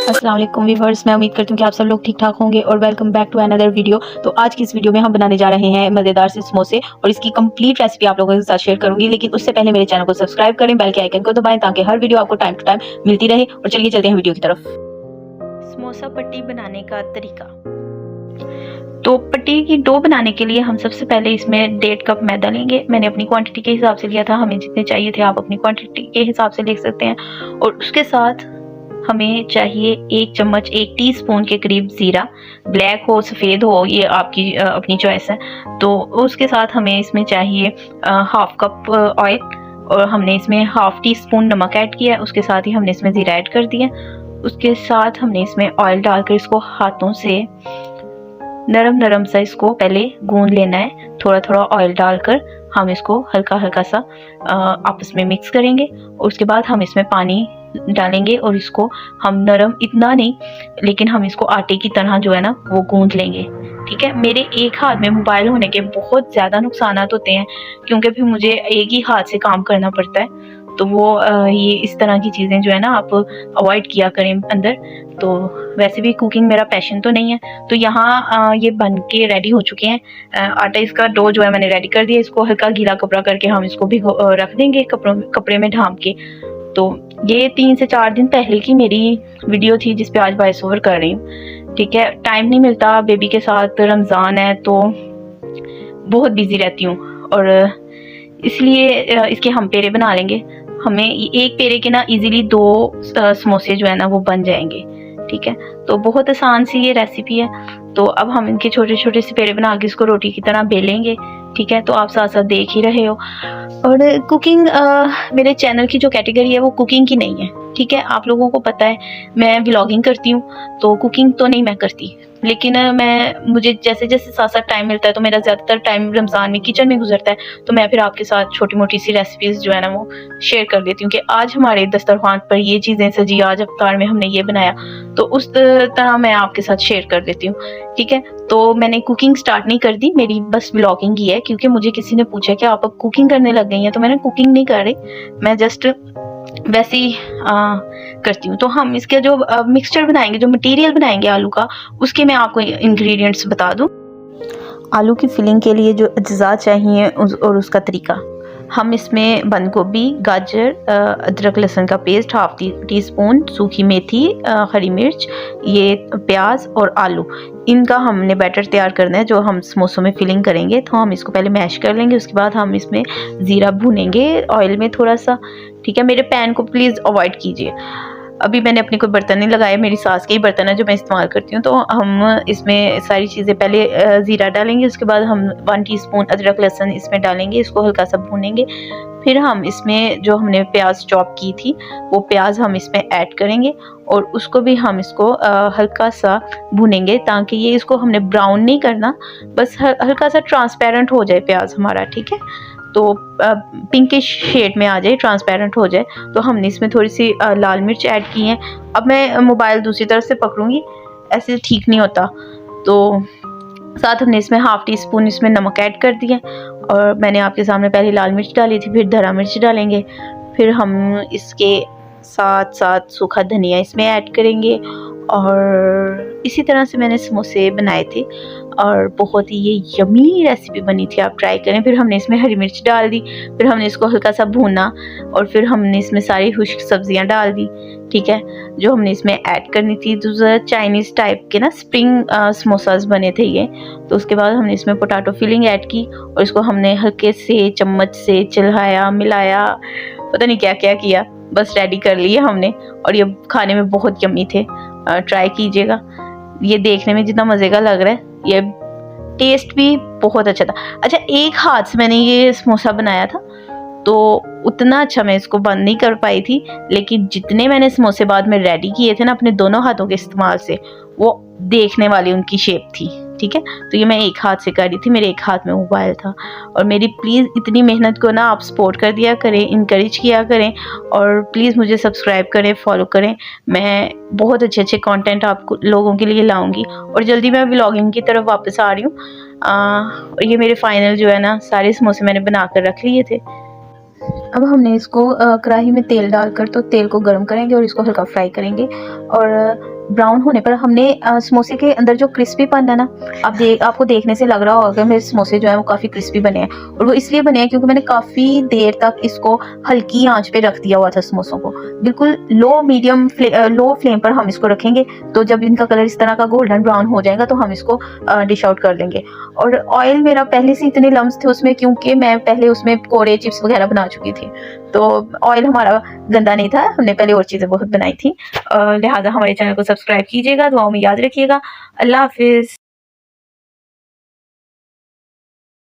अस्सलाम वालेकुम व्यूअर्स, मैं उम्मीद करती हूँ कि आप सब लोग ठीक ठाक होंगे और welcome back to another video. तो आज की इस वीडियो में हम बनाने जा रहे हैं मज़ेदार से समोसे और इसकी कंप्लीट रेसिपी आप लोगों के साथ शेयर करूंगी। लेकिन उससे पहले मेरे चैनल को सब्सक्राइब करें, बेल के आइकन को दबाएं ताकि हर वीडियो आपको टाइम टू टाइम मिलती रहे। और चलिए चलते हैं वीडियो की तरफ। समोसा पट्टी बनाने का तरीका। तो पट्टी की डो बनाने के लिए हम सबसे पहले इसमें 1.5 कप मैदा लेंगे। मैंने अपनी क्वांटिटी के हिसाब से लिया था, हमें जितने चाहिए थे आप अपनी क्वांटिटी के हिसाब से ले सकते हैं। और उसके साथ हमें चाहिए 1 चम्मच 1 टीस्पून के करीब ज़ीरा, ब्लैक हो सफ़ेद हो ये आपकी अपनी चॉइस है। तो उसके साथ हमें इसमें चाहिए हाफ कप ऑयल और हमने इसमें हाफ टी स्पून नमक ऐड किया। उसके साथ ही हमने इसमें ज़ीरा ऐड कर दिया। उसके साथ हमने इसमें ऑयल डालकर इसको हाथों से नरम नरम सा इसको पहले गूंद लेना है। थोड़ा थोड़ा ऑयल डालकर हम इसको हल्का हल्का सा आपस में मिक्स करेंगे। और उसके बाद हम इसमें पानी डालेंगे और इसको हम नरम इतना नहीं, लेकिन हम इसको आटे की तरह जो है ना वो गूंद लेंगे। ठीक है। मेरे एक हाथ में मोबाइल होने के बहुत ज़्यादा नुकसान होते हैं, क्योंकि फिर मुझे एक ही हाथ से काम करना पड़ता है। तो वो ये इस तरह की चीज़ें जो है ना आप अवॉइड किया करें अंदर। तो वैसे भी कुकिंग मेरा पैशन तो नहीं है। तो यहाँ ये बन के रेडी हो चुके हैं। आटा इसका डो जो है मैंने रेडी कर दिया। इसको हल्का गीला कपड़ा करके हम इसको भी रख देंगे कपड़े में ढांप के। तो ये 3 से 4 दिन पहले की मेरी वीडियो थी जिस पे आज वॉइस ओवर कर रही हूँ। ठीक है। टाइम नहीं मिलता, बेबी के साथ रमज़ान है तो बहुत बिजी रहती हूँ और इसलिए इसके हम पेड़े बना लेंगे। हमें एक पेड़े के ना इजीली 2 समोसे जो है ना वो बन जाएंगे। ठीक है। तो बहुत आसान सी ये रेसिपी है। तो अब हम इनके छोटे छोटे से पेड़े बना के इसको रोटी की तरह बेलेंगे। ठीक है। तो आप साथ साथ देख ही रहे हो। और कुकिंग मेरे चैनल की जो कैटेगरी है वो कुकिंग की नहीं है। ठीक है। आप लोगों को पता है मैं व्लॉगिंग करती हूँ, तो कुकिंग तो नहीं मैं करती। लेकिन मुझे जैसे जैसे साथ साथ टाइम मिलता है तो मेरा ज़्यादातर टाइम रमज़ान में किचन में गुजरता है। तो मैं फिर आपके साथ छोटी मोटी सी रेसिपीज़ जो है ना वो शेयर कर देती हूँ कि आज हमारे दस्तरखान पर ये चीज़ें सजी, आज अफ्तार में हमने ये बनाया। तो उस तरह मैं आपके साथ शेयर कर देती हूँ। ठीक है। तो मैंने कुकिंग स्टार्ट नहीं कर दी, मेरी बस व्लॉगिंग ही है। क्योंकि मुझे किसी ने पूछा कि आप अब कुकिंग करने लग गई हैं, तो मैंने कुकिंग नहीं कर रही, मैं जस्ट वैसे ही करती हूँ। तो हम इसके जो मिक्सचर बनाएंगे, जो मटेरियल बनाएंगे आलू का, उसके मैं आपको इंग्रेडिएंट्स बता दूँ। आलू की फिलिंग के लिए जो अज्जा चाहिए और उसका तरीका। हम इसमें बंद गोभी, गाजर, अदरक लहसुन का पेस्ट, हाफ टी स्पून, सूखी मेथी, हरी मिर्च, ये प्याज और आलू, इनका हमने बैटर तैयार करना है जो हम समोसों में फिलिंग करेंगे। तो हम इसको पहले मैश कर लेंगे। उसके बाद हम इसमें ज़ीरा भूनेंगे ऑयल में थोड़ा सा। ठीक है। मेरे पैन को प्लीज़ अवॉइड कीजिए। अभी मैंने अपने कोई बर्तन नहीं लगाए, मेरी सास के ही बर्तन है जो मैं इस्तेमाल करती हूँ। तो हम इसमें सारी चीज़ें पहले ज़ीरा डालेंगे। उसके बाद हम 1 टीस्पून अदरक लहसुन इसमें डालेंगे, इसको हल्का सा भूनेंगे। फिर हम इसमें जो हमने प्याज चॉप की थी वो प्याज हम इसमें ऐड करेंगे और उसको भी हम इसको हल्का सा भूनेंगे, ताकि ये इसको हमने ब्राउन नहीं करना, बस हल्का सा ट्रांसपेरेंट हो जाए प्याज हमारा। ठीक है। तो पिंकिश शेड में आ जाए, ट्रांसपेरेंट हो जाए। तो हमने इसमें थोड़ी सी लाल मिर्च ऐड की है। अब मैं मोबाइल दूसरी तरफ से पकड़ूंगी, ऐसे ठीक नहीं होता। तो साथ हमने इसमें हाफ टी स्पून इसमें नमक ऐड कर दिया। और मैंने आपके सामने पहले लाल मिर्च डाली थी, फिर धरा मिर्च डालेंगे। फिर हम इसके साथ साथ सूखा धनिया इसमें ऐड करेंगे। और इसी तरह से मैंने समोसे बनाए थे और बहुत ही ये यमी रेसिपी बनी थी, आप ट्राई करें। फिर हमने इसमें हरी मिर्च डाल दी। फिर हमने इसको हल्का सा भूना और फिर हमने इसमें सारी खुश्क सब्जियां डाल दी। ठीक है। जो हमने इसमें ऐड करनी थी, तो चाइनीज़ टाइप के ना स्प्रिंग समोसास बने थे ये। तो उसके बाद हमने इसमें पोटैटो फिलिंग ऐड की और इसको हमने हल्के से चम्मच से चलाया मिलाया, पता नहीं क्या क्या किया, बस रेडी कर लिए हमने। और ये खाने में बहुत यम्मी थे, ट्राई कीजिएगा। ये देखने में जितना मज़े का लग रहा है, ये टेस्ट भी बहुत अच्छा था। अच्छा, एक हाथ से मैंने ये समोसा बनाया था तो उतना अच्छा मैं इसको बंद नहीं कर पाई थी, लेकिन जितने मैंने समोसे बाद में रेडी किए थे ना अपने दोनों हाथों के इस्तेमाल से, वो देखने वाली उनकी शेप थी। ठीक है। तो ये मैं एक हाथ से कर रही थी, मेरे एक हाथ में मोबाइल था। और मेरी प्लीज़ इतनी मेहनत को ना आप सपोर्ट कर दिया करें, इनकरेज किया करें और प्लीज़ मुझे सब्सक्राइब करें, फॉलो करें। मैं बहुत अच्छे अच्छे कंटेंट आपको लोगों के लिए लाऊंगी और जल्दी मैं व्लॉगिंग की तरफ वापस आ रही हूँ। ये मेरे फाइनल जो है ना सारे समोसे मैंने बना कर रख लिए थे। अब हमने इसको कढ़ाई में तेल डालकर तो तेल को गर्म करेंगे और इसको हल्का फ्राई करेंगे। और ब्राउन होने पर हमने समोसे के अंदर जो क्रिस्पीपन है ना, आपको देखने से लग रहा होगा मेरे समोसे जो है वो काफ़ी क्रिस्पी बने हैं, और वो इसलिए बने हैं क्योंकि मैंने काफ़ी देर तक इसको हल्की आंच पे रख दिया हुआ था समोसों को। बिल्कुल लो फ्लेम पर हम इसको रखेंगे, तो जब इनका कलर इस तरह का गोल्डन ब्राउन हो जाएगा तो हम इसको डिश आउट कर लेंगे। और ऑयल मेरा पहले से इतने लम्स थे उसमें, क्योंकि मैं पहले उसमें पकोड़े चिप्स वगैरह बना चुकी थी, तो ऑयल हमारा गंदा नहीं था, हमने पहले और चीज़ें बहुत बनाई थी। लिहाजा हमारे चैनल को सब्सक्राइब कीजिएगा, दुआओं में याद रखिएगा। अल्लाह हाफिज़।